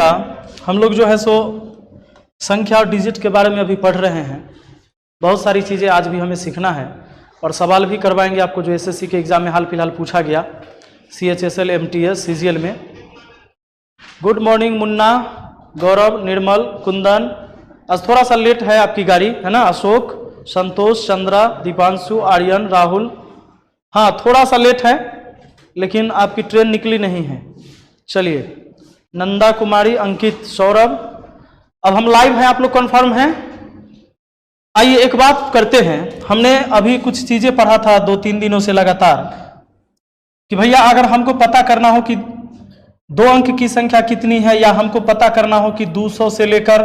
हम लोग जो है सो संख्या और डिजिट के बारे में अभी पढ़ रहे हैं। बहुत सारी चीज़ें आज भी हमें सीखना है और सवाल भी करवाएंगे आपको जो एसएससी के एग्ज़ाम में हाल फिलहाल पूछा गया, CHSL, MTS, CGL में। गुड मॉर्निंग मुन्ना, गौरव, निर्मल, कुंदन। आज थोड़ा सा लेट है आपकी गाड़ी, है ना। अशोक, संतोष, चंद्रा, दीपांशु, आर्यन, राहुल। हाँ, थोड़ा सा लेट है लेकिन आपकी ट्रेन निकली नहीं है। चलिए, नंदा कुमारी, अंकित, सौरभ। अब हम लाइव हैं, आप लोग कन्फर्म हैं। आइए एक बात करते हैं। हमने अभी कुछ चीज़ें पढ़ा था 2-3 दिनों से लगातार कि भैया अगर हमको पता करना हो कि 2 अंक की संख्या कितनी है, या हमको पता करना हो कि 200 से लेकर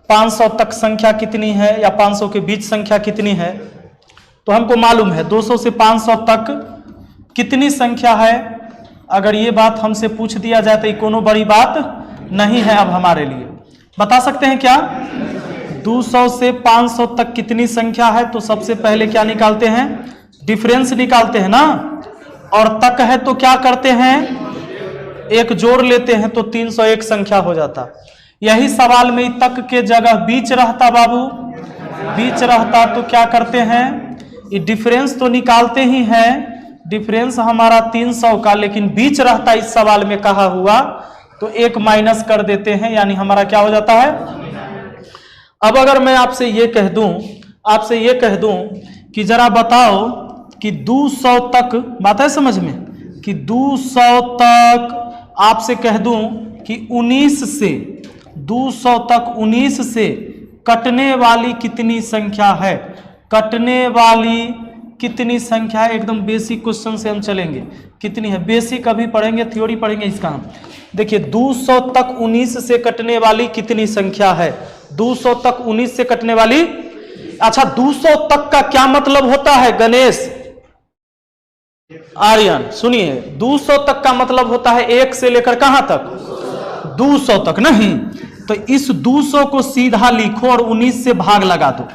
500 तक संख्या कितनी है, या 500 के बीच संख्या कितनी है, तो हमको मालूम है 200 से 500 तक कितनी संख्या है। अगर ये बात हमसे पूछ दिया जाए तो ये कोनो बड़ी बात नहीं है। अब हमारे लिए बता सकते हैं क्या 200 से 500 तक कितनी संख्या है? तो सबसे पहले क्या निकालते हैं? डिफरेंस निकालते हैं ना। और तक है तो क्या करते हैं? एक जोड़ लेते हैं तो 301 संख्या हो जाता। यही सवाल में तक के जगह बीच रहता बाबू, बीच रहता तो क्या करते हैं? ये डिफरेंस तो निकालते ही हैं, डिफरेंस हमारा 300 का, लेकिन बीच रहता इस सवाल में कहा हुआ तो 1 माइनस कर देते हैं, यानी हमारा क्या हो जाता है। अब अगर मैं आपसे ये कह दूं कि जरा बताओ कि 200 तक, बात है समझ में, कि 200 तक आपसे कह दूं कि 19 से 200 तक 19 से कटने वाली कितनी संख्या है? कटने वाली कितनी संख्या है? एकदम बेसिक क्वेश्चन से हम चलेंगे। कितनी है? बेसिक अभी पढ़ेंगे, थ्योरी पढ़ेंगे इसका हम। देखिए 200 तक 19 से कटने वाली कितनी संख्या है? 200 तक 19 से कटने वाली। अच्छा, 200 तक का क्या मतलब होता है? गणेश, आर्यन सुनिए, 200 तक का मतलब होता है 1 से लेकर कहां तक? 200 तक। नहीं तो इस 200 को सीधा लिखो और 19 से भाग लगा दो।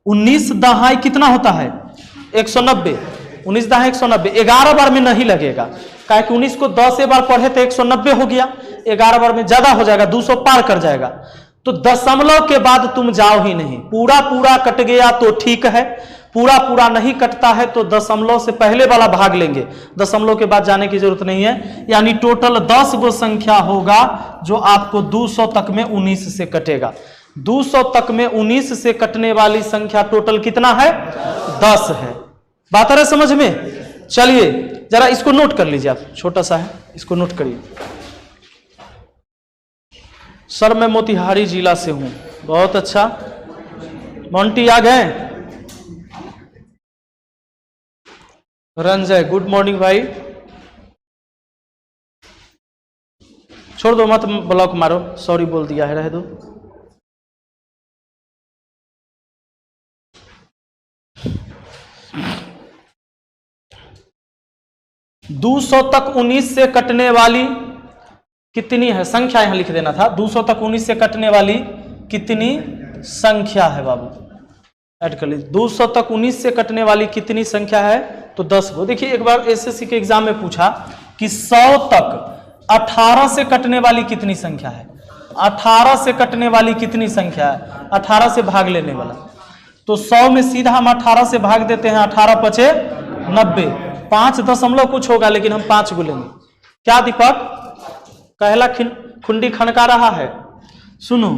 19 दहाई कितना होता है? 190। 19 दहाई 190। 11 बार में नहीं लगेगा, काहे कि 19 को 10 बार पढ़े तो 190 हो गया, 11 बार में ज्यादा हो जाएगा, 200 पार कर जाएगा। तो दशमलव के बाद तुम जाओ ही नहीं। पूरा पूरा कट गया तो ठीक है, पूरा पूरा नहीं कटता है तो दशमलव से पहले वाला भाग लेंगे, दशमलव के बाद जाने की जरूरत नहीं है। यानी टोटल 10 गो संख्या होगा जो आपको 200 तक में 19 से कटेगा। 200 तक में 19 से कटने वाली संख्या टोटल कितना है? 10 है। बात आ रहा है समझ में? चलिए जरा इसको नोट कर लीजिए, आप छोटा सा है, इसको नोट करिए। सर मैं मोतिहारी जिला से हूं। बहुत अच्छा, मोंटी आ गए। रंजय, गुड मॉर्निंग भाई। छोड़ दो, मत ब्लॉक मारो, सॉरी बोल दिया है, रह दो। दो 200 तक 19 से कटने वाली कितनी है संख्या? यहां लिख देना था। 200 तक 19 से कटने वाली कितनी संख्या है बाबू? ऐड कर लीजिए। 200 तक 19 से कटने वाली कितनी संख्या है? तो 10 गो। देखिए एक बार एसएससी के एग्जाम में पूछा कि 100 तक 18 से कटने वाली कितनी संख्या है? 18 से कटने वाली कितनी संख्या है? 18 से भाग लेने वाला। तो 100 में सीधा हम 18 से भाग देते हैं। 18 पचे 90, 5 दशमलव कुछ होगा, लेकिन हम 5 गो लेंगे। क्या दीपक कहला खुंडी खनका रहा है? सुनो,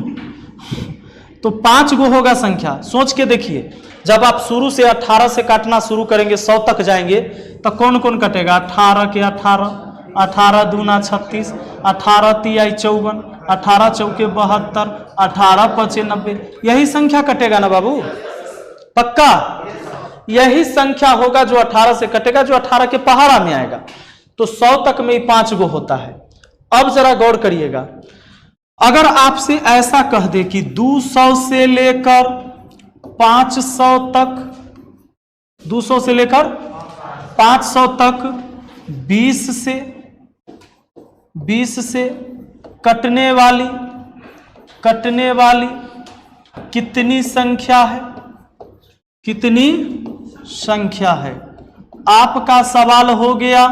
तो 5 गो होगा संख्या। सोच के देखिए, जब आप शुरू से 18 से काटना शुरू करेंगे, 100 तक जाएंगे, तो कौन कौन कटेगा? 18 के 18, 18 दूना 36, 18 तियाई 54, 18 चौके 72, 18 पचे 90। यही संख्या कटेगा ना बाबू? पक्का यही संख्या होगा जो 18 से कटेगा, जो 18 के पहाड़ा में आएगा। तो 100 तक में 5 गो होता है। अब जरा गौर करिएगा, अगर आपसे ऐसा कह दे कि 200 से लेकर 500 तक, 200 से लेकर 500 तक 20 से कटने वाली कितनी संख्या है? कितनी संख्या है? आपका सवाल हो गया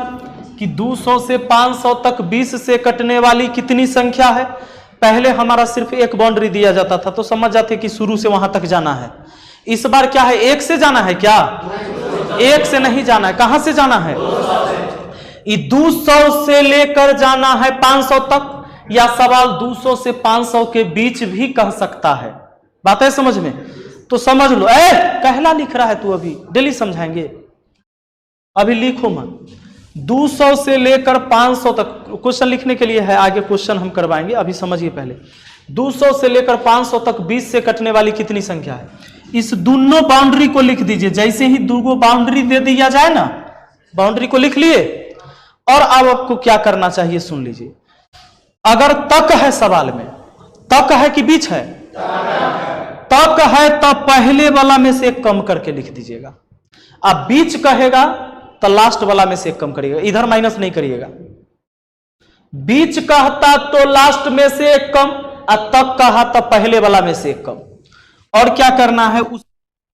कि 200 से 500 तक 20 से कटने वाली कितनी संख्या है। पहले हमारा सिर्फ एक बाउंड्री दिया जाता था तो समझ जाते कि शुरू से वहां तक जाना है। इस बार क्या है, एक से जाना है क्या? एक से नहीं जाना है, कहां से जाना है? 200 से लेकर जाना है 500 तक, या सवाल 200 से 500 के बीच भी कह सकता है। बात है समझ में? तो समझ लो। कहला लिख रहा है तू, अभी डेली समझाएंगे, अभी लिखो मत। 200 से लेकर 500 तक क्वेश्चन लिखने के लिए है, आगे क्वेश्चन हम करवाएंगे, अभी समझिए पहले। 200 से लेकर 500 तक 20 से कटने वाली कितनी संख्या है? इस दोनों बाउंड्री को लिख दीजिए। जैसे ही दो बाउंड्री दे दिया जाए ना, बाउंड्री को लिख लिए, और अब आपको क्या करना चाहिए सुन लीजिए। अगर तक है सवाल में, तक है कि बीच है? तक है तब पहले वाला में से एक कम करके लिख दीजिएगा। अब बीच कहेगा तो लास्ट वाला में से एक कम करिएगा, इधर माइनस नहीं करिएगा। बीच कहता तो लास्ट में से एक कम, और तक कहा तो पहले वाला में से एक कम। और क्या करना है,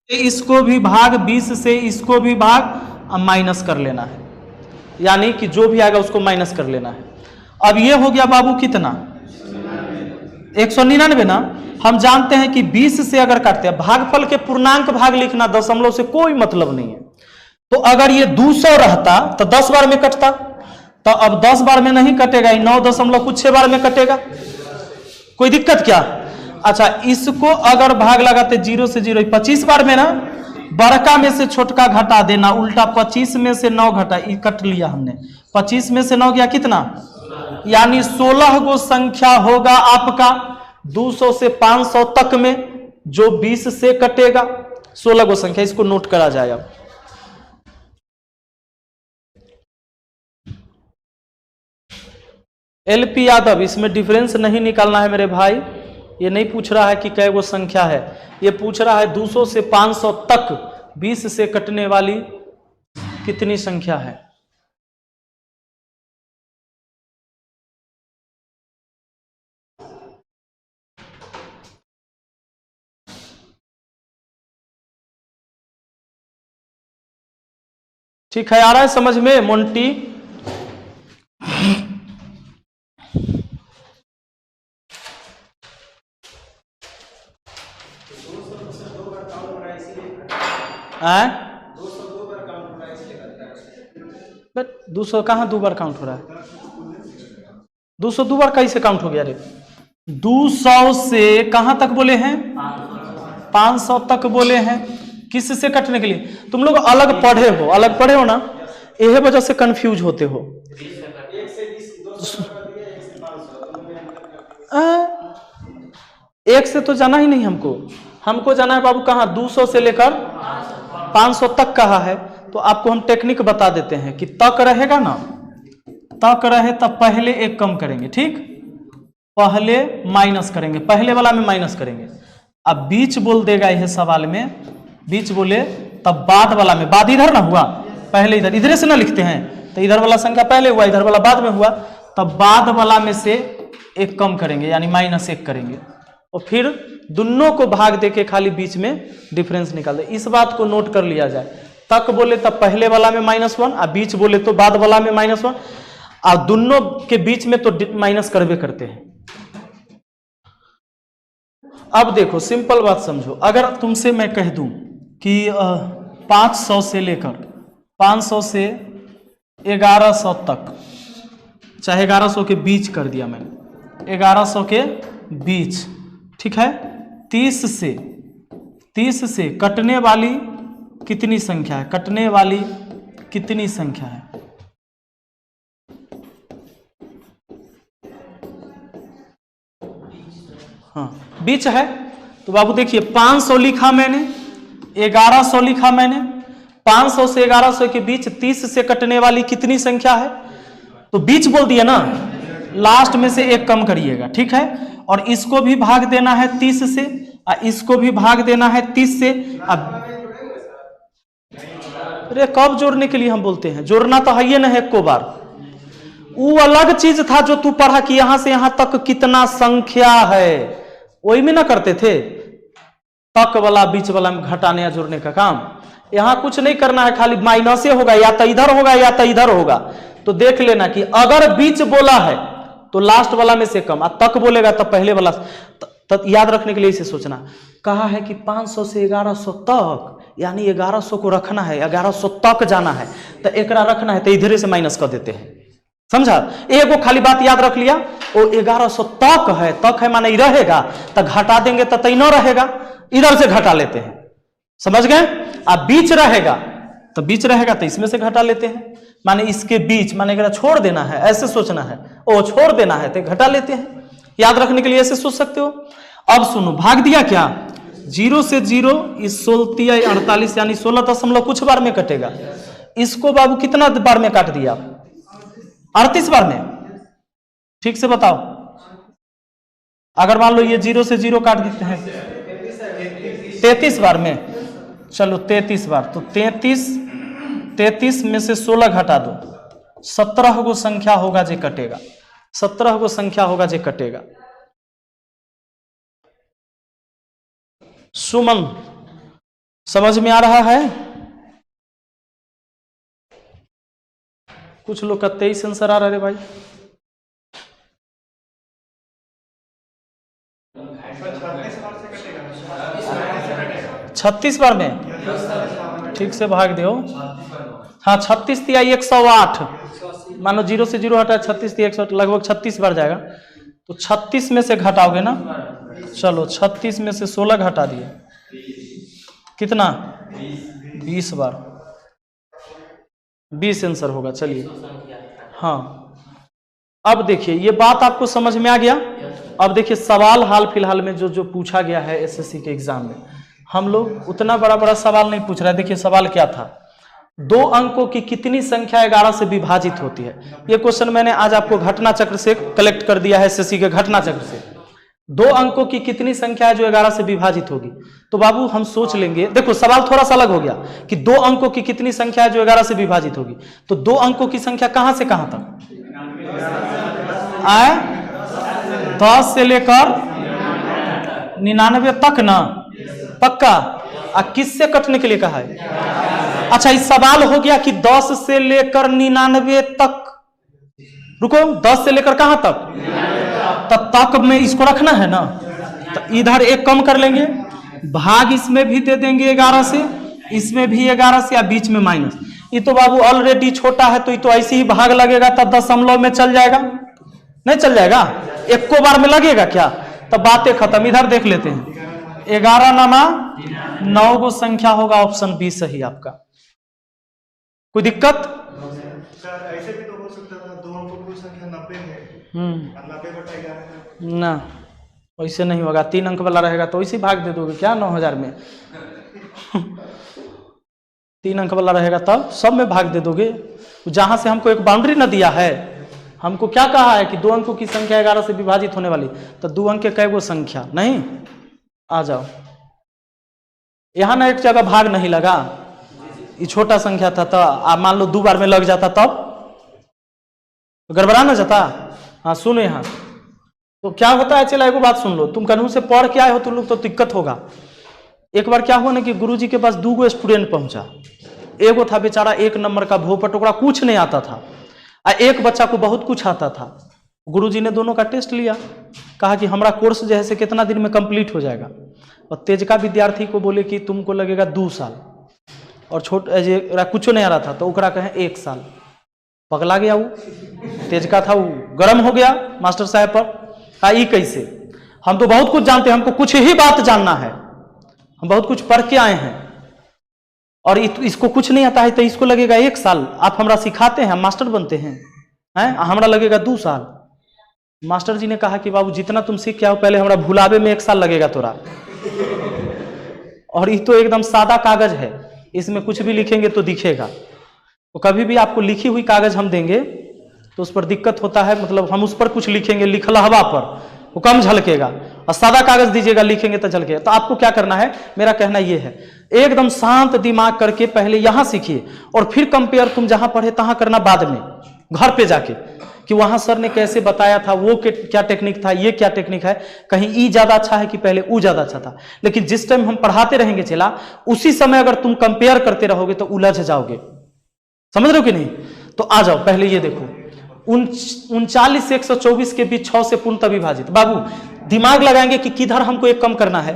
इसको भी भाग 20 से, इसको भी भाग माइनस कर लेना है, यानी कि जो भी आएगा उसको माइनस कर लेना है। अब ये हो गया बाबू कितना? 199 ना। हम जानते हैं कि 20 से अगर काटते हैं, भागफल के पूर्णांक भाग लिखना, दशमलव से कोई मतलब नहीं है। तो अगर ये 200 रहता तो 10 बार में कटता, तो अब 10 बार में नहीं कटेगा, 9.6 बार में कटेगा। कोई दिक्कत क्या? अच्छा, इसको अगर भाग लगाते 0 से 0, 25 बार में ना, बड़का में से छोटका घटा देना, उल्टा 25 में से 9 घटा, कट लिया हमने। 25 में से 9 गया कितना? यानी 16 गो संख्या होगा आपका 200 से 500 तक में, जो 20 से कटेगा। 16 गो संख्या, इसको नोट करा जाए। अब एलपी यादव, इसमें डिफरेंस नहीं निकालना है मेरे भाई। ये नहीं पूछ रहा है कि कै वो संख्या है, ये पूछ रहा है 200 से 500 तक 20 से कटने वाली कितनी संख्या है। ठीक है, आ रहा है समझ में मोंटी? है 200 कहाँ 2 बार काउंट हो रहा है? 200 2 बार कैसे काउंट हो गया रे? 200 से कहां तक बोले हैं? 500 तक बोले हैं। किस से कटने के लिए? तुम लोग अलग पढ़े हो ना, यह वजह से कंफ्यूज होते हो। एक से तो जाना ही नहीं हमको जाना है बाबू कहाँ? 200 से लेकर 500 तक कहा है। तो आपको हम टेक्निक बता देते हैं कि तक रहेगा ना, तक रहे तब पहले एक कम करेंगे, ठीक? पहले माइनस करेंगे, पहले वाला में माइनस करेंगे। अब बीच बोल देगा यह सवाल में, बीच बोले तब बाद वाला में, बाद इधर ना हुआ, पहले इधर से ना लिखते हैं, तो इधर वाला संख्या पहले हुआ, इधर वाला बाद में हुआ, तब बाद वाला में से एक कम करेंगे, यानी -1 करेंगे। और फिर दोनों को भाग देके खाली बीच में डिफरेंस निकाल दे। इस बात को नोट कर लिया जाए। तक बोले तब पहले वाला में -1, और बीच बोले तो बाद वाला में -1, और दोनों के बीच में तो माइनस करवे करते हैं। अब देखो सिंपल बात समझो, अगर तुमसे मैं कह दूं कि 500 से लेकर 500 से 1100 तक, चाहे 1100 के बीच कर दिया मैंने, 1100 के बीच, ठीक है? 30 से कटने वाली कितनी संख्या है? कटने वाली कितनी संख्या है? हाँ, बीच है। तो बाबू देखिए 500 लिखा मैंने, 1100 लिखा मैंने। 500 से 1100 के बीच 30 से कटने वाली कितनी संख्या है? तो बीच बोल दिया ना, लास्ट में से एक कम करिएगा, ठीक है? और इसको भी भाग देना है 30 से, और इसको भी भाग देना है 30 से। अब अरे कब जोड़ने के लिए हम बोलते हैं? जोड़ना तो है ये ना है एको बार। वो अलग चीज था जो तू पढ़ा कि यहां से यहां तक कितना संख्या है, वही में ना करते थे। तक वाला बीच वाला में घटाने या जोड़ने का काम यहां कुछ नहीं करना है, खाली माइनस होगा, या तो इधर होगा या तो इधर होगा। तो देख लेना कि अगर बीच बोला है तो लास्ट वाला में से कम, तक बोलेगा तो पहले वाला। याद रखने के लिए इसे सोचना, कहा है कि 500 से 1100 तक, यानी 1100 को रखना है, 1100 तक जाना है, तो एकरा रखना है तो इधर से माइनस कर देते हैं। समझा? एक वो खाली बात याद रख लिया, वो 1100 तक है माने रहेगा, तो घटा देंगे तो तय न रहेगा, इधर से घटा लेते हैं। समझ गए? अब बीच रहेगा तो इसमें से घटा लेते हैं, माने इसके बीच, माने अगर छोड़ देना है, ऐसे सोचना है, ओ छोड़ देना है तो घटा लेते हैं। याद रखने के लिए ऐसे सोच सकते हो। अब सुनो, भाग दिया क्या? 0 से 0, इस 16 48 यानी 16 दशमलव कुछ बार में कटेगा। इसको बाबू कितना बार में काट दिया? 38 बार में। ठीक से बताओ, अगर मान लो ये 0 से 0 काट देते हैं 33 बार में, चलो 33 बार, तो 33 में से 16 घटा दो, 17 गो संख्या होगा जे कटेगा, 17 गो संख्या होगा जे कटेगा। सुमन, समझ में आ रहा है? कुछ लोग का 23 आंसर आ रहा है भाई। छत्तीस बार में ठीक से भाग दो। हाँ 36 या 108, मानो 0 से 0 हटा 36 या 108, लगभग 36 बार जाएगा। तो 36 में से घटाओगे ना, चलो 36 में से 16 घटा दिए, कितना? 20 बार, 20 आंसर होगा। चलिए हाँ, अब देखिए ये बात आपको समझ में आ गया। अब देखिए सवाल हाल फिलहाल में जो पूछा गया है एसएससी के एग्जाम में, हम लोग उतना बड़ा सवाल नहीं पूछ रहे। देखिए सवाल क्या था, 2 अंकों की कितनी संख्या 11 से विभाजित होती है। ये क्वेश्चन मैंने आज आपको घटना चक्र से कलेक्ट कर दिया है, एसएससी के घटना चक्र से। 2 अंकों की कितनी संख्या है जो 11 से विभाजित होगी। तो बाबू हम सोच लेंगे, देखो सवाल थोड़ा सा अलग हो गया कि 2 अंकों की कितनी संख्या है जो 11 से विभाजित होगी। तो 2 अंकों की संख्या कहां से कहां तक आए? 10 से लेकर 99 तक ना, पक्का? किससे कटने के लिए कहा है? अच्छा, इस सवाल हो गया कि 10 से लेकर 99 तक। रुको, 10 से लेकर कहां तक? तक में इसको रखना है ना, तो इधर 1 कम कर लेंगे, भाग इसमें भी दे देंगे 11 से, इसमें भी 11 से, या बीच में माइनस। ये तो बाबू ऑलरेडी छोटा है, तो ये तो ऐसे ही भाग लगेगा, तब दशमलव में चल जाएगा, नहीं चल जाएगा? 1 को बार में लगेगा क्या? तब बातें खत्म। इधर देख लेते हैं, 11 नामा 9 गो संख्या होगा, ऑप्शन बी सही आपका। कोई दिक्कत? ऐसे भी तो हो सकता था, 2 अंकों की संख्या 90 है, 90/11 ना, वैसे नहीं होगा। 3 अंक वाला रहेगा तो वैसे भाग दे दोगे क्या 9000 में? 3 अंक वाला रहेगा तब सब में भाग दे दोगे। जहां से हमको एक बाउंड्री न दिया है, हमको क्या कहा है कि 2 अंकों की संख्या 11 से विभाजित होने वाली, तो 2 अंक के कई गो संख्या नहीं। आ जाओ, यहां ना एक जगह भाग नहीं लगा, ये छोटा संख्या था, तो मान लो 2 बार में लग जाता तब गड़बड़ा ना जाता। हाँ सुनो, यहाँ तो क्या होता है, चला एक बात सुन लो, तुम कानून से पढ़ के आए हो तुम लोग, तो दिक्कत होगा। एक बार क्या हुआ ना कि गुरुजी के पास 2 गो स्टूडेंट पहुंचा। एगो था बेचारा 1 नंबर का भोपट, ओकरा कुछ नहीं आता था, और एक बच्चा को बहुत कुछ आता था। गुरुजी ने दोनों का टेस्ट लिया, कहा कि हमारा कोर्स जो है से कितना दिन में कंप्लीट हो जाएगा। और तेजका विद्यार्थी को बोले कि तुमको लगेगा 2 साल, और छोटा कुछ नहीं आ रहा था तो ओकरा कहे 1 साल। पगला गया वो, तेजका था वो गर्म हो गया मास्टर साहब पर। ई कैसे? हम तो बहुत कुछ जानते हैं, हमको कुछ ही बात जानना है, हम बहुत कुछ पढ़ के आए हैं, और इसको कुछ नहीं आता है, तो इसको लगेगा 1 साल। आप हमरा सिखाते हैं, हम मास्टर बनते हैं, हमरा लगेगा 2 साल। मास्टर जी ने कहा कि बाबू जितना तुम सीख के आओ, पहले हमरा भुलावे में 1 साल लगेगा तोरा। और ये तो एकदम सादा कागज है, इसमें कुछ भी लिखेंगे तो दिखेगा। तो कभी भी आपको लिखी हुई कागज हम देंगे तो उस पर दिक्कत होता है, मतलब हम उस पर कुछ लिखेंगे लिखलहवा पर, वो कम झलकेगा, और सादा कागज दीजिएगा लिखेंगे तो झलकेगा। तो आपको क्या करना है, मेरा कहना ये है, एकदम शांत दिमाग करके पहले यहां सीखिए, और फिर कंपेयर तुम जहां पढ़े तहां करना बाद में, घर पे जाके, कि वहां सर ने कैसे बताया था, वो क्या टेक्निक था, ये क्या टेक्निक है, कहीं ई ज्यादा अच्छा है कि पहले ऊ ज्यादा अच्छा था। लेकिन जिस टाइम हम पढ़ाते रहेंगे चला, उसी समय अगर तुम कंपेयर करते रहोगे तो उलझ जाओगे। समझ रहे हो कि नहीं? तो आ जाओ, पहले ये देखो, 39 से 124 के बीच 6 से पूर्णतः विभाजित। बाबू दिमाग लगाएंगे कि किधर हमको एक कम करना है,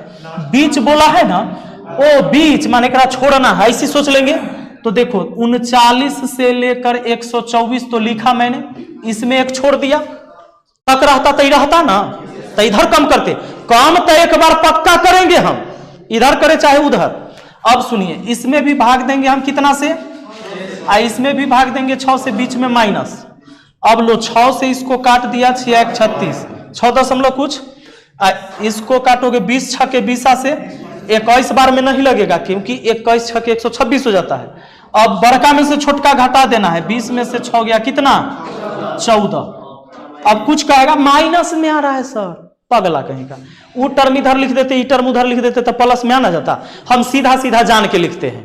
बीच बोला है ना, ओ बीच माने करा छोड़ना है, ऐसी सोच लेंगे। तो देखो 39 से लेकर 124 तो लिखा मैंने, इसमें एक छोड़ दिया, तक रहता तो ही रहता ना, तो इधर कम करते, काम तो एक बार पक्का करेंगे हम, इधर करे चाहे उधर। अब सुनिए, इसमें भी भाग देंगे हम कितना से, इसमें भी भाग देंगे 6 से, बीच में माइनस। अब लो 6 से इसको काट दिया, 6 36 6 दशमलव कुछ, इसको काटोगे 20 6 के 20 से 21 बार में नहीं लगेगा, क्योंकि 21 6 के 126 हो जाता है। अब बड़का में से छोटका घटा देना है, 20 में से 6 गया कितना 14। अब कुछ कहेगा माइनस में आ रहा है सर, पगला कहेगा, वो टर्म इधर लिख देते, ई टर्म उधर लिख देते तो प्लस में आ ना जाता। हम सीधा सीधा जान के लिखते हैं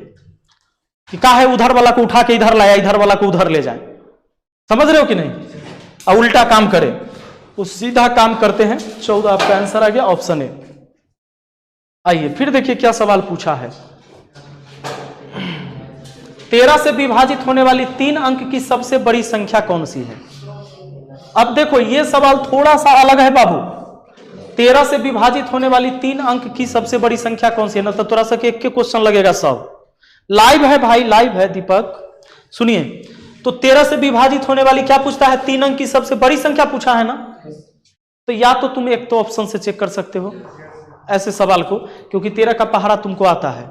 कि काहे उधर वाला को उठा के इधर लाया, इधर वाला को उधर ले जाए, समझ रहे हो कि नहीं, और उल्टा काम करे, वो सीधा काम करते हैं। 14 आपका आंसर आ गया, ऑप्शन ए। आइए फिर देखिए क्या सवाल पूछा है। 13 से विभाजित होने वाली 3 अंक की सबसे बड़ी संख्या कौन सी है। अब देखो ये सवाल थोड़ा सा अलग है बाबू, 13 से विभाजित होने वाली 3 अंक की सबसे बड़ी संख्या कौन सी है ना, तो थोड़ा सा एक के क्वेश्चन लगेगा, सब लाइव है भाई, लाइव है दीपक। सुनिए, तो 13 से विभाजित होने वाली क्या पूछता है, 3 अंक की सबसे बड़ी संख्या पूछा है ना, तो या तो तुम एक तो ऑप्शन से चेक कर सकते हो ऐसे सवाल को, क्योंकि 13 का पहाड़ा तुमको आता है,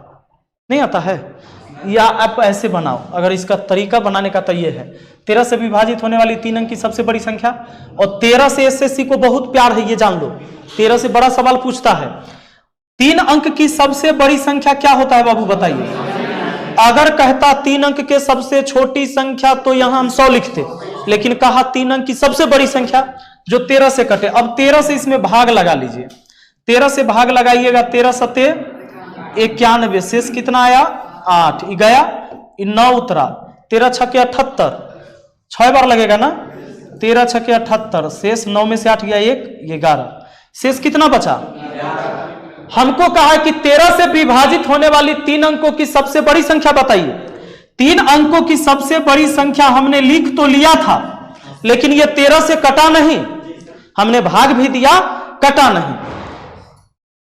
नहीं आता है, या आप ऐसे बनाओ, अगर इसका तरीका बनाने का तो ये है, 13 से विभाजित होने वाली 3 अंक की सबसे बड़ी संख्या, और 13 से एसएससी को बहुत प्यार है, ये जान लो, 13 से बड़ा सवाल पूछता है। 3 अंक की सबसे बड़ी संख्या क्या होता है बाबू बताइए। अगर कहता 3 अंक के सबसे छोटी संख्या तो यहां हम 100 लिखते, लेकिन कहा 3 अंक की सबसे बड़ी संख्या जो 13 से कटे। अब 13 से इसमें भाग लगा लीजिए, 13 से भाग लगाइएगा, 13 सते 91, शेष कितना आया 8, गया 9 उतरा, 13 छके 78, 6 बार लगेगा ना, 13 छके 78, शेष 9 में से 8 गया 1, 11, शेष कितना बचा। हमको कहा है कि 13 से विभाजित होने वाली 3 अंकों की सबसे बड़ी संख्या बताइए। 3 अंकों की सबसे बड़ी संख्या हमने लिख तो लिया था, लेकिन ये 13 से कटा नहीं, हमने भाग भी दिया, कटा नहीं।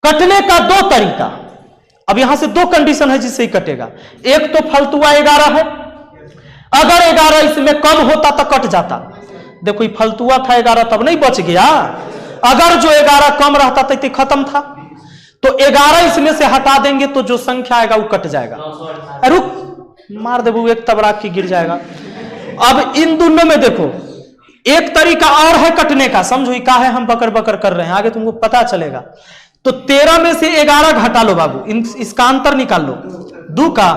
कटने का 2 तरीका, अब यहां से 2 कंडीशन है जिससे ही कटेगा। एक तो फलतुआ 11 है, अगर 11 इसमें कम होता तो कट जाता। देखो ये फलतुआ था 11 तब नहीं बच गया, अगर जो 11 कम रहता तो खत्म था, तो 11 इसमें से हटा देंगे तो जो संख्या आएगा वो कट जाएगा। रुक मार दे वो, एक तबड़ा की गिर जाएगा। अब इन दोनों में देखो एक तरीका और है कटने का, समझो का है, हम बकर बकर कर रहे हैं, आगे तुमको पता चलेगा। तो 13 में से 11 घटा लो बाबू, इसका अंतर निकाल लो 2 का,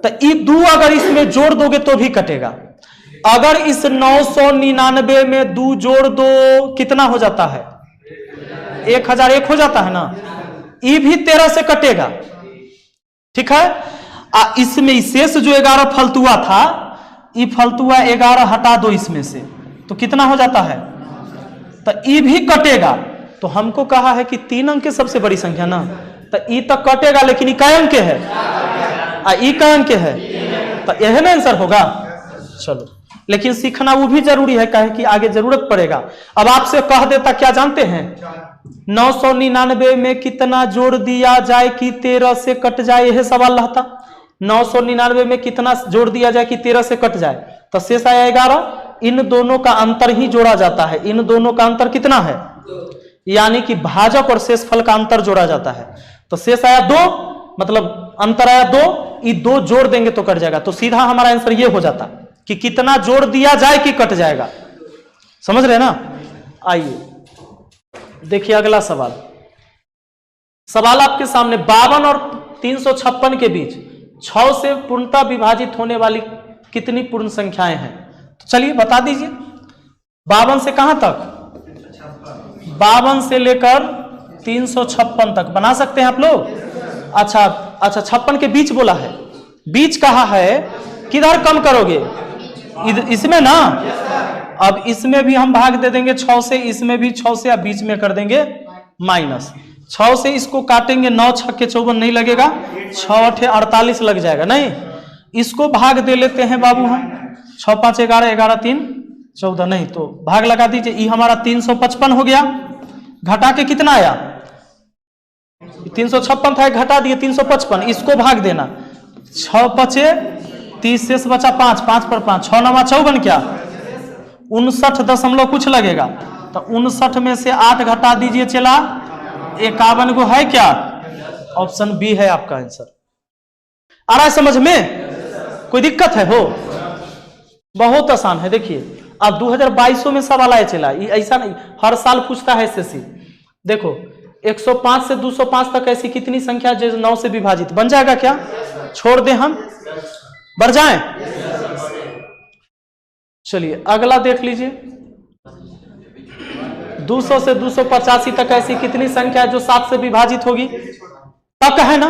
तो ये 2 अगर इसमें जोड़ दोगे तो भी कटेगा। अगर इस 999 में 2 जोड़ दो कितना हो जाता है, 1001 हो जाता है ना, ये भी 13 से कटेगा, ठीक है। इसमें शेष जो 11 फलतुआ था, ये फलतुआ 11 हटा दो इसमें से, तो कितना हो जाता है, तो ये भी कटेगा। तो हमको कहा है कि 3 अंक के सबसे बड़ी संख्या ना, तो ये तो कटेगा, लेकिन ये काय अंक है, ये काय अंक है, तो यह ना आंसर होगा। चलो, लेकिन सीखना वो भी जरूरी है, कहे कि आगे जरूरत पड़ेगा। अब आपसे कह देता क्या जानते हैं, 999 में कितना जोड़ दिया जाए कि 13 से कट जाए, यह सवाल रहता। 999 में कितना जोड़ दिया जाए कि 13 से कट जाए, तो शेष आया 11। इन दोनों का अंतर ही जोड़ा जाता है, इन दोनों का अंतर कितना है, यानी कि भाजक और शेषफल का अंतर जोड़ा जाता है। तो शेष आया 2, मतलब अंतर आया 2, ये 2 जोड़ देंगे तो कट जाएगा। तो सीधा हमारा आंसर ये हो जाता कि कितना जोड़ दिया जाए कि कट जाएगा, समझ रहे ना। आइए देखिए अगला सवाल। सवाल आपके सामने 52 और 356 के बीच 6 से पूर्णतः विभाजित होने वाली कितनी पूर्ण संख्याएं हैं, तो चलिए बता दीजिए। 52 से कहां तक, 52 से लेकर 356 तक बना सकते हैं आप लोग। अच्छा 56 के बीच बोला है, बीच कहा है, किधर कम करोगे, इसमें ना। अब इसमें भी हम भाग दे देंगे 6 से, इसमें भी 6 से, अब बीच में कर देंगे माइनस। 6 से इसको काटेंगे, 9 छक्के 54 नहीं लगेगा, 6 8 48 लग जाएगा, नहीं। इसको भाग दे लेते हैं बाबू हम, 6 5 11, 11 3 14 नहीं, तो भाग लगा दीजिए। ई हमारा 355 हो गया, घटा के कितना आया? 356 था, घटा दिए 355, इसको भाग देना। 6 बचे 30, शेष बचा 5, 5 पर 5, 6 9 54, क्या 59 दशमलव कुछ लगेगा। तो 59 में से 8 घटा दीजिए, चला 51 को है क्या? ऑप्शन बी है आपका आंसर। आ रहा है समझ में? कोई दिक्कत है? हो बहुत आसान है। देखिए अब 2022 में सवाल आया चला, ऐसा नहीं हर साल पूछता है एसएससी। देखो 105 से 205 तक ऐसी कितनी संख्या जो 9 से विभाजित बन जाएगा क्या? छोड़ दें हम, बढ़ जाएं? चलिए अगला देख लीजिए। 200 से 285 तक ऐसी कितनी संख्या है जो 7 से विभाजित होगी? तक है ना?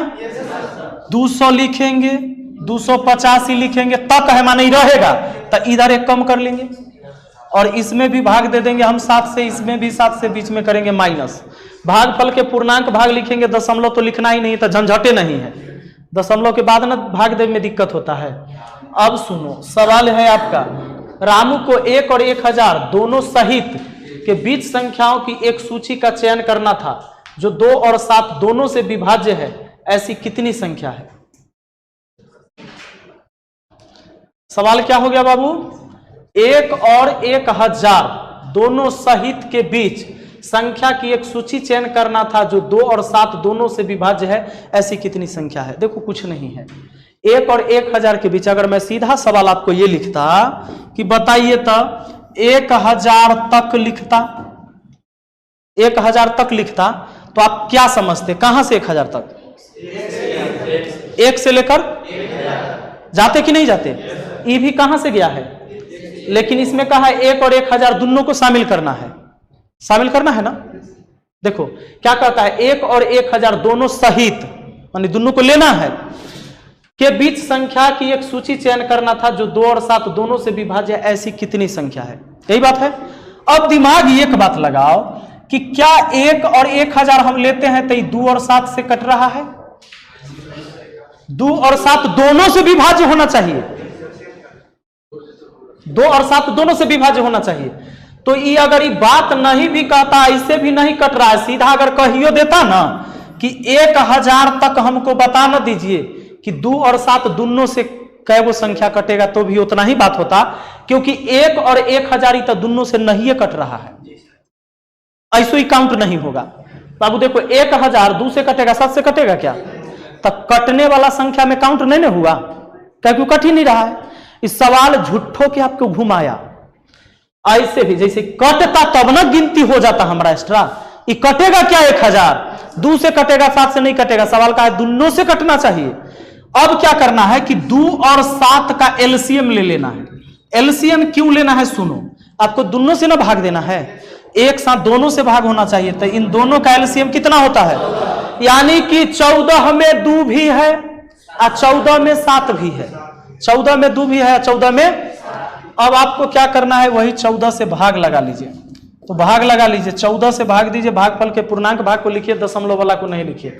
200 लिखेंगे, 285 लिखेंगे, तक है माने रहेगा, तो इधर एक कम कर लेंगे और इसमें भी भाग दे देंगे हम 7 से, इसमें भी 7 से, बीच में करेंगे माइनस। भागफल के पूर्णांक भाग लिखेंगे, दशमलव तो लिखना ही नहीं, तो झंझटे नहीं है। दशमलव के बाद ना भाग दे में दिक्कत होता है। अब सुनो, सवाल है आपका, रामू को 1 और 1000 दोनों सहित के बीच संख्याओं की एक सूची का चयन करना था जो 2 और 7 दोनों से विभाज्य है। ऐसी कितनी संख्या है? सवाल क्या हो गया बाबू? 1 और 1000 दोनों सहित के बीच संख्या की एक सूची चयन करना था जो 2 और 7 दोनों से विभाज्य है। ऐसी कितनी संख्या है? देखो कुछ नहीं है, 1 और 1000 के बीच अगर मैं सीधा सवाल आपको ये लिखता कि बताइए तो 1000 तक लिखता, 1000 तक लिखता, तो आप क्या समझते? कहां से 1000 तक? 1 से लेकर जाते कि नहीं जाते? ये भी कहां से गया है? लेकिन इसमें कहा है 1 और 1000 दोनों को शामिल करना है, शामिल करना है ना। देखो क्या कहता है, 1 और 1000 दोनों सहित मानी दोनों को लेना है के बीच संख्या की एक सूची चयन करना था जो 2 और 7 दोनों से विभाज्य। ऐसी कितनी संख्या है? यही बात है। अब दिमाग एक बात लगाओ कि क्या 1 और 1000 हम लेते हैं तो 2 और 7 से कट रहा है? 2 और 7 दोनों से विभाज्य होना चाहिए, 2 और 7 दोनों से विभाज्य होना चाहिए। तो ये अगर ये बात नहीं भी कहता, इससे भी नहीं कट रहा है, सीधा अगर कहियो देता ना कि 1000 तक हमको बता न दीजिए कि 2 और 7 दोनों से कै वो संख्या कटेगा, तो भी उतना ही बात होता, क्योंकि 1 और 1000 तो दोनों से नहीं कट रहा है, ऐसे ही काउंट नहीं होगा। बाबू देखो 1000 2 से कटेगा, 7 से कटेगा क्या? तब कटने वाला संख्या में काउंट नहीं ना हुआ, क्योंकि कट ही नहीं रहा है। इस सवाल झूठों के आपको घुमाया। ऐसे भी जैसे कटता तब ना गिनती हो जाता हमारा एक्स्ट्रा। ये कटेगा क्या? 1000 2 से कटेगा, 7 से नहीं कटेगा। सवाल का है दोनों से कटना चाहिए। अब क्या करना है कि 2 और 7 का एलसीएम ले लेना है। एलसीएम क्यों लेना है? सुनो, आपको दोनों से ना भाग देना है, एक साथ दोनों से भाग होना चाहिए। तो इन दोनों का एलसीएम कितना होता है? यानी कि 14 में 2 भी है और 14 में 7 भी है, 14 में 2 भी है, 14 में। अब आपको क्या करना है, वही 14 से भाग लगा लीजिए। तो भाग लगा लीजिए, 14 से भाग दीजिए, भागफल के पूर्णांक भाग को लिखिए, दशमलव वाला को नहीं लिखिए।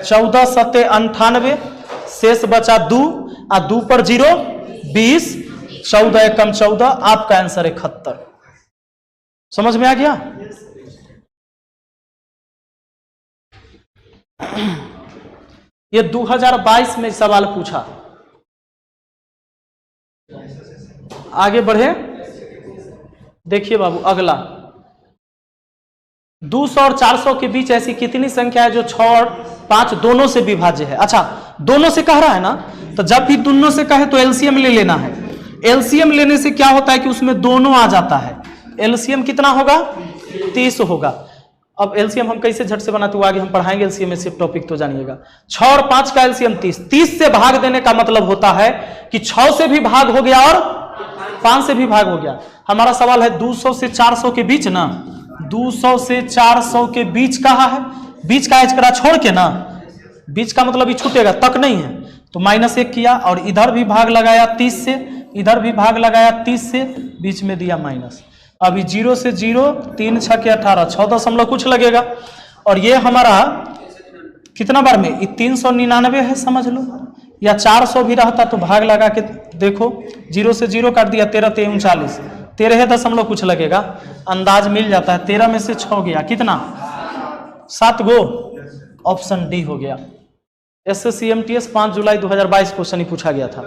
14 सत्ते 98, शेष बचा 2 और 2 पर 0 20, 14 एकम 14, आपका आंसर 71। समझ में आ गया? ये 2022 में सवाल पूछा। आगे बढ़े, देखिए बाबू अगला, 200 और 400 के बीच ऐसी कितनी संख्या है जो 6 और 5 दोनों से विभाज्य है? अच्छा, दोनों से कह रहा है ना, तो जब भी दोनों से कहे तो एलसीएम ले लेना है। एलसीएम लेने से क्या होता है कि उसमें दोनों आ जाता है। एलसीएम कितना होगा? 30 होगा। अब एलसीएम हम कैसे झट से बनाते हुए आगे हम पढ़ाएंगे, एलसीएम में सिर्फ टॉपिक तो जानिएगा। 6 और 5 का एलसीएम 30, 30 से भाग देने का मतलब होता है कि 6 से भी भाग हो गया और 5 से भी भाग हो गया। हमारा सवाल है 200 से 400 के बीच ना, 200 से 400 के बीच कहा है, बीच का एचकरा छोड़ के ना, बीच का मतलब ही छूटेगा, तक नहीं है, तो -1 किया और इधर भी भाग लगाया 30 से, इधर भी भाग लगाया 30 से, बीच में दिया माइनस। अभी 0 से 0, 3 6 के 18, 6 दशमलव कुछ लगेगा। और ये हमारा कितना बार में? 399 है समझ लो, या 400 भी रहता तो भाग लगा के देखो, 0 से 0 काट दिया, 13 3 39, 13 दशमलव कुछ लगेगा, अंदाज मिल जाता है। 13 में से 6 गया, कितना? 7 गो। ऑप्शन डी हो गया। SSCMTS 5 जुलाई 2022 क्वेश्चन ही पूछा गया था।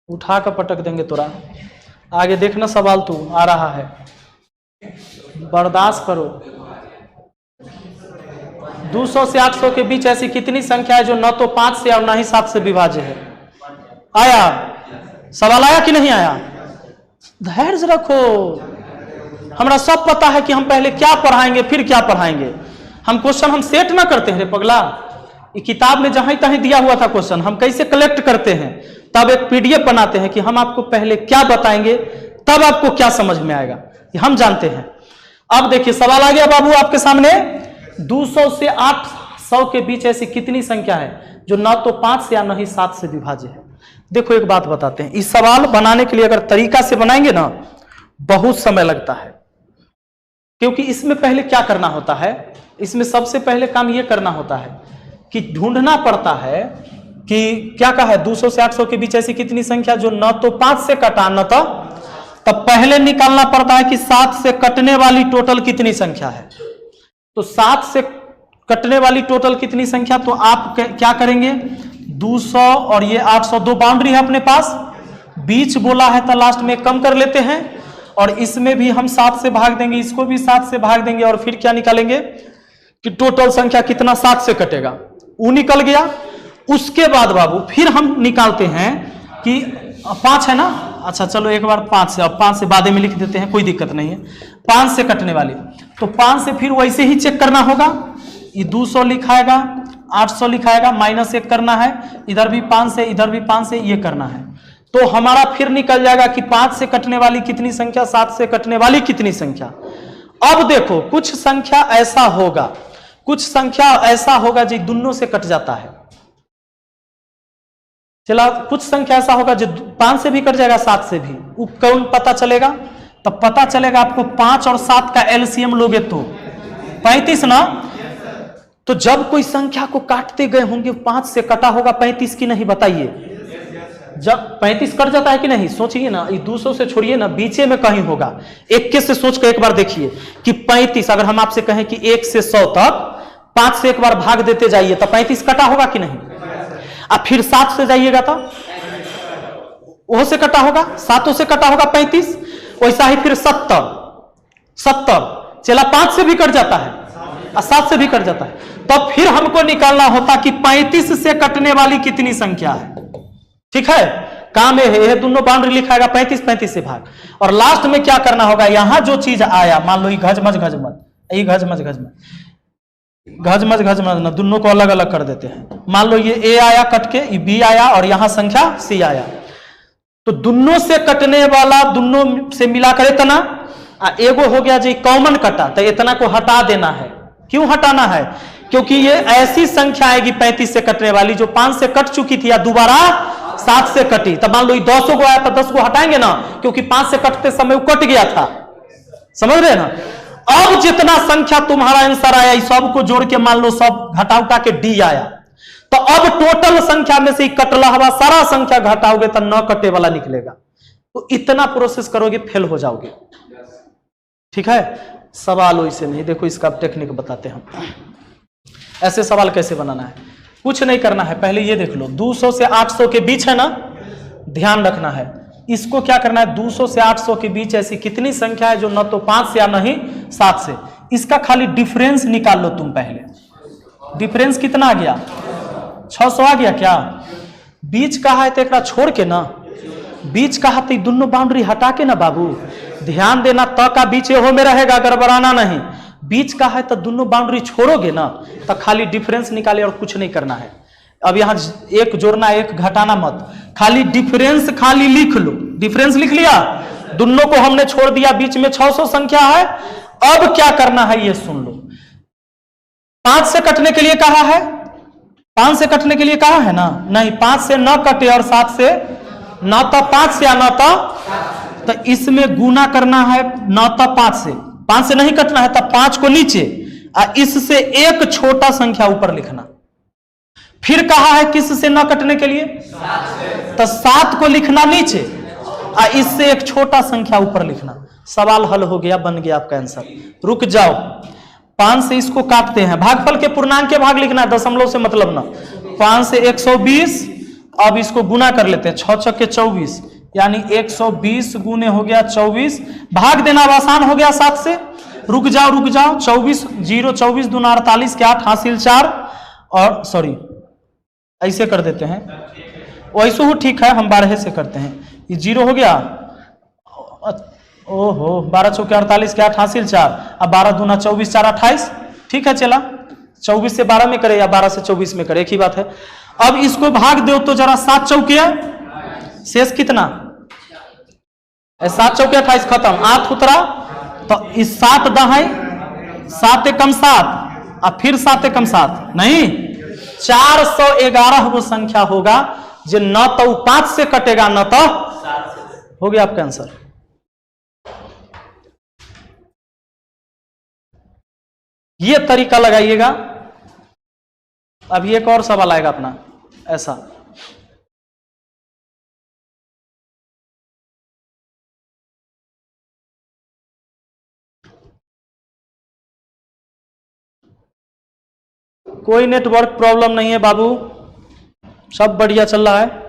उठा कर पटक देंगे तोरा। आगे देखना सवाल तू आ रहा है, बर्दाश्त करो। 200 से 800 के बीच ऐसी कितनी संख्या है जो न तो 5 से और न ही 7 से विभाज्य है? आया सवाल, आया कि नहीं आया? धैर्य रखो। हमरा सब पता है कि हम पहले क्या पढ़ाएंगे फिर क्या पढ़ाएंगे। हम क्वेश्चन हम सेट ना करते हैं रे पगला। ये किताब में जहां तहीं दिया हुआ था क्वेश्चन, हम कैसे कलेक्ट करते हैं, तब एक PDF बनाते हैं कि हम आपको पहले क्या बताएंगे तब आपको क्या समझ में आएगा, ये हम जानते हैं। अब देखिए सवाल आ गया बाबू आपके सामने। 200 से 800 के बीच ऐसी कितनी संख्या है जो न तो 5 से या न ही 7 से विभाज्य है? देखो एक बात बताते हैं, इस सवाल बनाने के लिए अगर तरीका से बनाएंगे ना बहुत समय लगता है, क्योंकि इसमें पहले क्या करना होता है, इसमें सबसे पहले काम यह करना होता है कि ढूंढना पड़ता है कि क्या कहा है 200 से 800 के बीच ऐसी कितनी संख्या जो न तो 5 से कटा न तो, तब पहले निकालना पड़ता है कि 7 से कटने वाली टोटल कितनी संख्या है। तो 7 से कटने वाली टोटल कितनी संख्या, तो आप क्या करेंगे 200 और ये 800 दो बाउंड्री है अपने पास, बीच बोला है तो लास्ट में कम कर लेते हैं और इसमें भी हम 7 से भाग देंगे, इसको भी 7 से भाग देंगे और फिर क्या निकालेंगे कि टोटल संख्या कितना 7 से कटेगा, वो निकल गया। उसके बाद बाबू फिर हम निकालते हैं कि 5 है ना, अच्छा चलो एक बार 5 से, अब 5 से बाद में लिख देते हैं, कोई दिक्कत नहीं है। 5 से कटने वाली, तो 5 से फिर वैसे ही चेक करना होगा, ये 200 लिखाएगा, 800 लिखाएगा, -1 करना है, इधर भी 5 से इधर भी 5 से ये करना है। तो हमारा फिर निकल जाएगा कि 5 से कटने वाली कितनी संख्या, 7 से कटने वाली कितनी संख्या। अब देखो कुछ संख्या ऐसा होगा, कुछ संख्या ऐसा होगा जो दोनों से कट जाता है। चला कुछ संख्या ऐसा होगा जो 5 से भी कट जाएगा 7 से भी, वो कौन पता चलेगा? तब पता चलेगा आपको 5 और 7 का LCM लोगे तो 35 ना। तो जब कोई संख्या को काटते गए होंगे 5 से कटा होगा 35 की नहीं, बताइए। जब 35 कट जाता है कि नहीं, सोचिए ना, ये 200 से छोड़िए ना, बीचे में कहीं होगा। 21 से सोच कर एक बार देखिए कि 35, अगर हम आपसे कहें कि 1 से 100 तक 5 से एक बार भाग देते जाइए तो 35 कटा होगा कि नहीं। अब फिर 7 से जाइएगा तो वो से कटा होगा, 7 से कटा होगा 35, वैसा ही फिर 70 चला 5 से भी कट जाता है और 7 से भी कट जाता है। तब फिर हमको निकालना होता कि 35 से कटने वाली कितनी संख्या है। ठीक है, काम है दोनों बाउंड्री लिखाएगा 35 से भाग, और लास्ट में क्या करना होगा, यहां जो चीज आया, मान लो ये घजमज ये घजमज ना, दोनों को अलग अलग कर देते हैं। मान लो ये A आया कट के, ये B आया और यहां संख्या C आया, तो दोनों से कटने वाला दोनों से मिलाकर इतना, एगो हो गया जो कॉमन कटा, तो इतना को हटा देना है। क्यों हटाना है? क्योंकि ये ऐसी संख्या आएगी 35 से कटने वाली जो 5 से कट चुकी थी या दोबारा 7 से कटी। तब मान लो 200 को आया तो 10 को हटाएंगे ना, क्योंकि 5 से कटते समय वो कट गया था, समझ रहे ना। अब जितना संख्या तुम्हारा आंसर आया इस सब को जोड़ के मान लो सब घटा उठा के D आया, तो अब टोटल संख्या में से कटला हुआ सारा संख्या घटाओगे तो न कटे वाला निकलेगा। तो इतना प्रोसेस करोगे फेल हो जाओगे। ठीक है, सवाल वैसे नहीं, देखो इसका टेक्निक बताते हैं हम। ऐसे सवाल कैसे बनाना है, कुछ नहीं करना है, पहले ये देख लो 200 से 800 के बीच है ना, ध्यान रखना है। इसको क्या करना है, 200 से 800 के बीच ऐसी कितनी संख्या है जो न तो 5 से या नहीं 7 से, इसका खाली डिफरेंस निकाल लो तुम। पहले डिफरेंस कितना आ गया, 600 आ गया क्या। बीच कहा है तो एक छोड़ के ना, बीच कहा तो दोनों बाउंड्री हटा के ना बाबू, ध्यान देना, त का बीच हो में रहेगा, गड़बड़ाना नहीं। बीच का है तो दोनों बाउंड्री छोड़ोगे ना, तो खाली डिफरेंस निकाले और कुछ नहीं करना है। अब यहां एक जोड़ना एक घटाना मत, खाली डिफरेंस खाली लिख लो। डिफरेंस लिख लिया, दोनों को हमने छोड़ दिया, बीच में 600 संख्या है। अब क्या करना है ये सुन लो। 5 से कटने के लिए कहा है, 5 से कटने के लिए कहा है ना, नहीं 5 से न कटे और 7 से न तो 5 से या न तो इसमें गुना करना है, न तो 5 से नहीं कटना है, तब 5 को नीचे और इससे एक छोटा संख्या ऊपर लिखना। फिर कहा है किस से न कटने के लिए, तो 7 को लिखना नीचे और इससे एक छोटा संख्या ऊपर लिखना। सवाल हल हो गया, बन गया आपका आंसर। रुक जाओ, 5 से इसको काटते हैं, भागफल के पूर्णांक के भाग लिखना है, दशमलव से मतलब ना। 5 से 120, अब इसको गुना कर लेते हैं, 6 छक्के 24, यानी 120 गुने हो गया 24, भाग देना अब आसान हो गया 7 से। रुक जाओ 24 0 24 दूना 48 के 8 हासिल 4, और सॉरी ऐसे कर देते हैं, वैसे हो ठीक है, हम 12 से करते हैं, ये 0 हो गया, ओहो 12 चौके 48 के 8 हासिल 4, अब 12 दूना 24 4 28, ठीक है चला। 24 से 12 में करे या 12 से 24 में करे, एक ही बात है। अब इसको भाग दो तो जरा, 7 चौके शेष कितना, 7 चौके 28 खत्म, 8 उतरा, तो इस 7 दहाई 7 एकम 7 और फिर 7 एकम 7 नहीं, 411 वो संख्या होगा जो न तो 5 से कटेगा न तो, हो गया आपका आंसर। ये तरीका लगाइएगा। अभी एक और सवाल आएगा अपना ऐसा, कोई नेटवर्क प्रॉब्लम नहीं है बाबू, सब बढ़िया चल रहा है।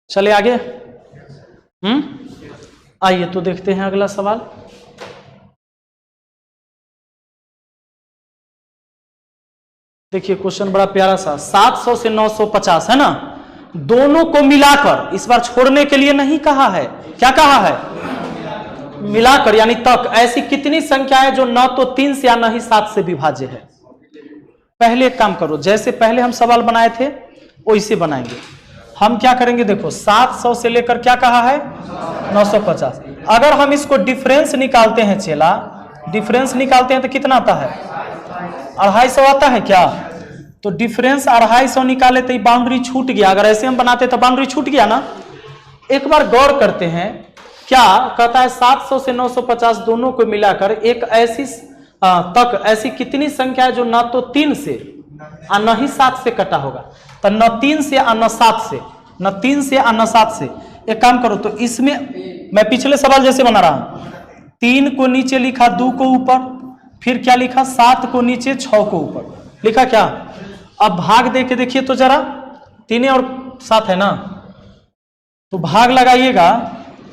चले आगे, आइए तो देखते हैं अगला सवाल। देखिए क्वेश्चन बड़ा प्यारा सा, 700 से 950 है ना, दोनों को मिलाकर, इस बार छोड़ने के लिए नहीं कहा है, क्या कहा है, मिलाकर यानी तक, ऐसी कितनी संख्या है जो न तो 3 से या न ही 7 से विभाज्य है। पहले एक काम करो, जैसे पहले हम सवाल बनाए थे वैसे बनाएंगे। हम क्या करेंगे, देखो 700 से लेकर क्या कहा है 950, अगर हम इसको डिफरेंस निकालते हैं चेला, डिफरेंस निकालते हैं तो कितना आता है 250 आता है क्या, तो डिफरेंस 250 निकाले तो बाउंड्री छूट गया, अगर ऐसे हम बनाते तो बाउंड्री छूट गया ना। एक बार गौर करते हैं, क्या कहता है 700 से 950 दोनों को मिलाकर एक ऐसी तक ऐसी कितनी संख्या है जो न तो 3 से और न ही 7 से कटा होगा, तो न 3 से और न 7 से, न 3 से और न 7 से। एक काम करो, तो इसमें मैं पिछले सवाल जैसे बना रहा हूं, 3 को नीचे लिखा, 2 को ऊपर, फिर क्या लिखा 7 को नीचे 6 को ऊपर लिखा क्या। अब भाग दे के देखिए तो जरा, 3 और 7 है ना, तो भाग लगाइएगा,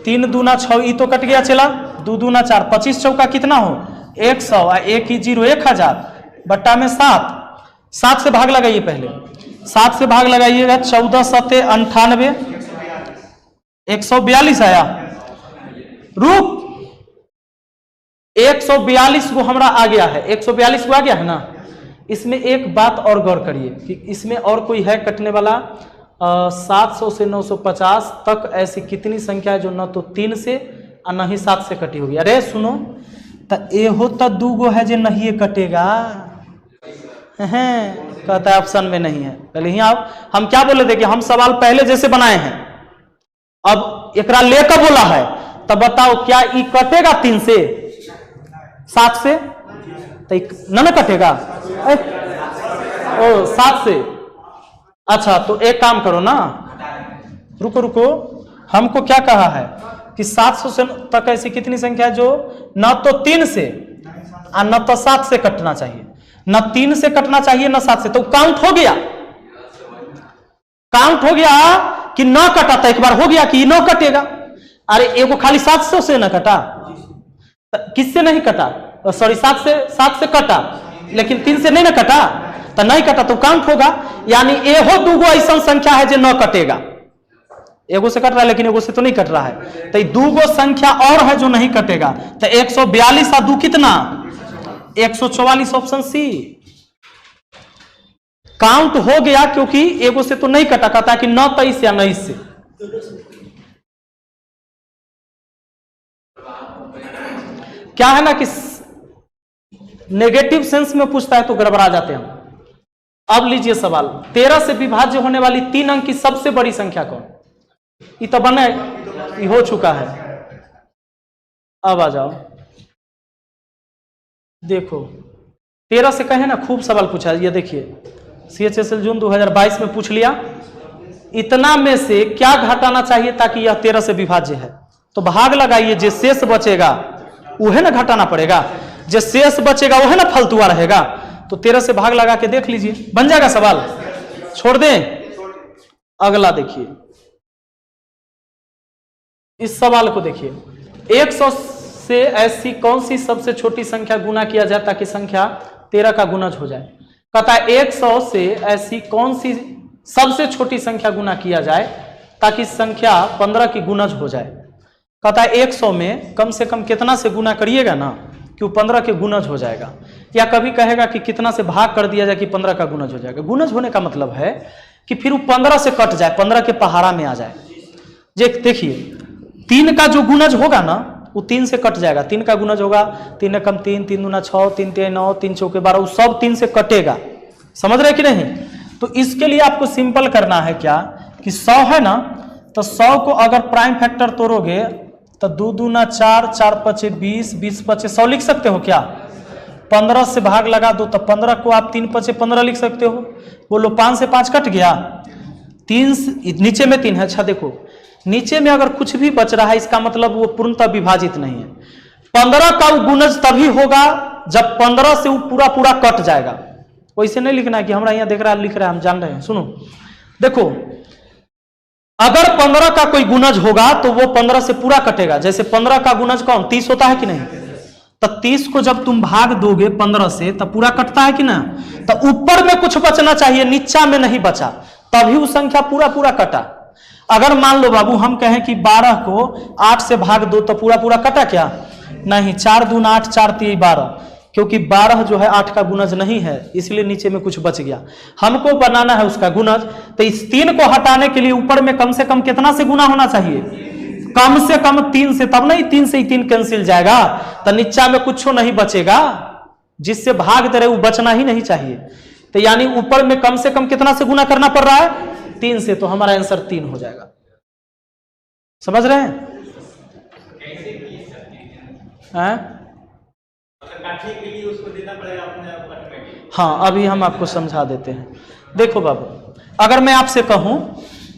3 दूना 6, ई तो कट गया चला, 2 दूना 4, 25 चौका कितना हो 100, 1 ही 0 1000 बट्टा में 7, 7 से भाग लगाइए, पहले 7 से भाग लगाइएगा, 14 सते 98, 142 आया, रुक 142 को हमारा आ गया है, 142 को आ गया है ना। इसमें एक बात और गौर करिए कि इसमें और कोई है कटने वाला, 700 से 950 तक ऐसी कितनी संख्या है जो न तो 3 से और न ही 7 से कटी होगी। अरे सुनो, तो एहो तो 2 गो है जो नहीं कटेगा, कहता है ऑप्शन में नहीं है। पहले ही आप, हम क्या बोले थे कि हम सवाल पहले जैसे बनाए हैं, अब एकरा लेकर बोला है, तब बताओ क्या ई कटेगा 3 से 7 से, तो न कटेगा, ओ 7 से। अच्छा तो एक काम करो ना, रुको रुको, हमको क्या कहा है कि 700 से तक ऐसी कितनी संख्या है जो न तो 3 से और न तो 7 से कटना चाहिए, न 3 से कटना चाहिए न 7 से, तो काउंट हो गया, काउंट हो गया कि न कटा, तो एक बार हो गया कि न कटेगा। अरे एगो खाली 700 से न कटा, किससे नहीं कटा, सॉरी 7 से कटा, लेकिन 3 से नहीं ना कटा, तो नहीं कटा तो काउंट होगा, यानी एहो 2 गो ऐसा संख्या है जो न कटेगा, एगो से कट रहा है लेकिन एगो से तो नहीं कट रहा है, तो 2 गो संख्या और है जो नहीं कटेगा, तो 142 और 2 कितना 144, ऑप्शन सी काउंट हो गया, क्योंकि एगो से तो नहीं कटा, कहता है कि न 23 या 29 से। क्या है ना कि नेगेटिव सेंस में पूछता है तो गड़बड़ा जाते हैं हम। अब लीजिए सवाल, 13 से विभाज्य होने वाली 3 अंक की सबसे बड़ी संख्या कौन, ये तो बने ये हो चुका है। अब आ जाओ, देखो 13 से कहे ना, खूब सवाल पूछा। ये देखिए CHSL जून 2022 में पूछ लिया, इतना में से क्या घटाना चाहिए ताकि यह 13 से विभाज्य है। तो भाग लगाइए, जो शेष बचेगा वह ना घटाना पड़ेगा, जो शेष बचेगा वह ना फलतुआ रहेगा। तो 13 से भाग लगा के देख लीजिए, बन जाएगा सवाल। छोड़ दें, अगला देखिए, इस सवाल को देखिए, 100 से ऐसी कौन सी सबसे छोटी संख्या गुना किया जाए ताकि संख्या 13 का गुणज हो जाए। कहता है 100 से ऐसी कौन सी सबसे छोटी संख्या गुना किया जाए ताकि संख्या 15 की गुणज हो जाए। कहता है 100 में कम से कम कितना से गुना करिएगा ना कि वो 15 के गुणज हो जाएगा, या कभी कहेगा कि कितना से भाग कर दिया जाए कि 15 का गुणज हो जाएगा। गुणज होने का मतलब है कि फिर वो 15 से कट जाए, 15 के पहाड़ा में आ जाए। देखिए 3 का जो गुणज होगा ना वो 3 से कट जाएगा। 3 का गुणज होगा 3 कम 3, 3 दूना 6, 3 3 9, 3 चौके 12, वो सब 3 से कटेगा। समझ रहे कि नहीं। तो इसके लिए आपको सिंपल करना है क्या कि 100 है ना, तो 100 को अगर प्राइम फैक्टर तोड़ोगे तो 2 दूना 4, 4 5 20, 20 5 100 लिख सकते हो क्या। 15 से भाग लगा दो तो 15 को आप 3 5 15 लिख सकते हो। बोलो 5 से 5 कट गया, 3 नीचे में 3 है। अच्छा देखो नीचे में अगर कुछ भी बच रहा है इसका मतलब वो पूर्णतः विभाजित नहीं है। 15 का गुणज तभी होगा जब 15 से वो पूरा पूरा कट जाएगा। वैसे नहीं लिखना है कि हमारा यहाँ देख रहा है लिख रहा है, हम जान रहे हैं। सुनो देखो, अगर 15 का कोई गुणज होगा तो वो 15 से पूरा कटेगा। जैसे 15 का गुणज कौन 30 होता है कि नहीं, तो 30 को जब तुम भाग दोगे 15 से तब पूरा कटता है कि ना। तो ऊपर में कुछ बचना चाहिए, नीचा में नहीं बचा, तभी वो संख्या पूरा पूरा कटा। अगर मान लो बाबू हम कहें कि 12 को 8 से भाग दो तो पूरा पूरा कटा क्या, नहीं। 4 दूना 8, 4 3 12, क्योंकि 12 जो है 8 का गुणज नहीं है, इसलिए नीचे में कुछ बच गया। हमको बनाना है उसका गुणज, तो इस 3 को हटाने के लिए ऊपर में कम से कम कितना से गुना होना चाहिए, कम से कम 3 से, तब नहीं 3 से ही 3 कैंसिल जाएगा, तो नीचा में कुछ नहीं बचेगा। जिससे भाग दे रहे वो बचना ही नहीं चाहिए। तो यानी ऊपर में कम से कम कितना से गुना करना पड़ रहा है, 3 से। तो हमारा आंसर 3 हो जाएगा। समझ रहे हैं? हाँ अभी हम आपको समझा देते हैं। देखो बाबू, अगर मैं आपसे कहूं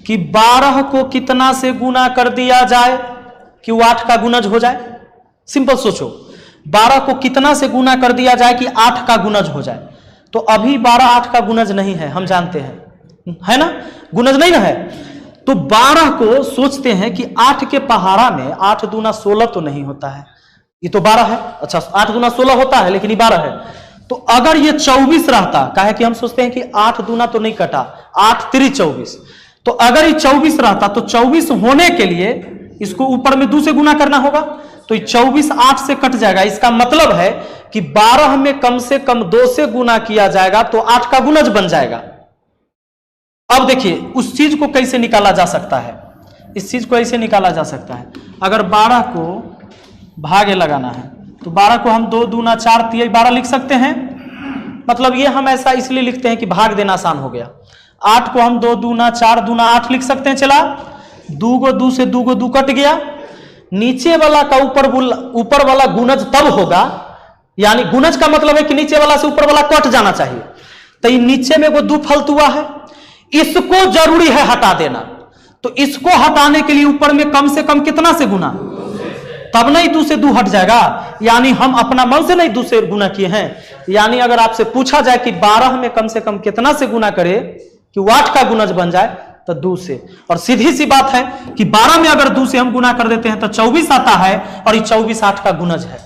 कि 12 को कितना से गुना कर दिया जाए कि वो 8 का गुणज हो जाए। सिंपल सोचो, 12 को कितना से गुना कर दिया जाए कि 8 का गुणज हो जाए। तो अभी 12 8 का गुणज नहीं है, हम जानते हैं, है ना, गुणज नहीं ना है। तो 12 को सोचते हैं कि 8 के पहाड़ा में 8 दूना 16 तो नहीं होता है, ये तो 12 है। अच्छा 8 दूना 16 होता है लेकिन ये 12 है। तो अगर ये 24 रहता, काहे कि हम सोचते हैं कि 8 दूना तो नहीं कटा, 8 3 24, तो अगर ये 24 रहता तो 24 होने के लिए इसको ऊपर में 2 से गुना करना होगा। तो ये 24 8 से कट जाएगा। इसका मतलब है कि 12 में कम से कम 2 से गुना किया जाएगा तो 8 का गुणज बन जाएगा। अब देखिए उस चीज को कैसे निकाला जा सकता है, इस चीज को ऐसे निकाला जा सकता है। अगर 12 को भागे लगाना है तो 12 को हम 2 दूना 4 3 12 लिख सकते हैं। मतलब ये हम ऐसा इसलिए लिखते हैं कि भाग देना आसान हो गया। 8 को हम 2 दूना 4 दूना 8 लिख सकते हैं। चला 2 को 2 से 2 को 2 कट गया। नीचे वाला का ऊपर वाला गुणज तब होगा, यानी गुणज का मतलब है कि नीचे वाला से ऊपर वाला कट जाना चाहिए। तो ये नीचे में वो 2 फलतुआ है, इसको जरूरी है हटा देना। तो इसको हटाने के लिए ऊपर में कम से कम कितना से गुना, तब नहीं 2 से 2 हट जाएगा। यानी हम अपना मन से नहीं 2 से गुना किए हैं। यानी अगर आपसे पूछा जाए कि 12 में कम से कम कितना से गुना करे कि 8 का गुणज बन जाए, तो 2 से। और सीधी सी बात है कि 12 में अगर 2 से हम गुना कर देते हैं तो 24 आता है, और ये 24 8 का गुणज है।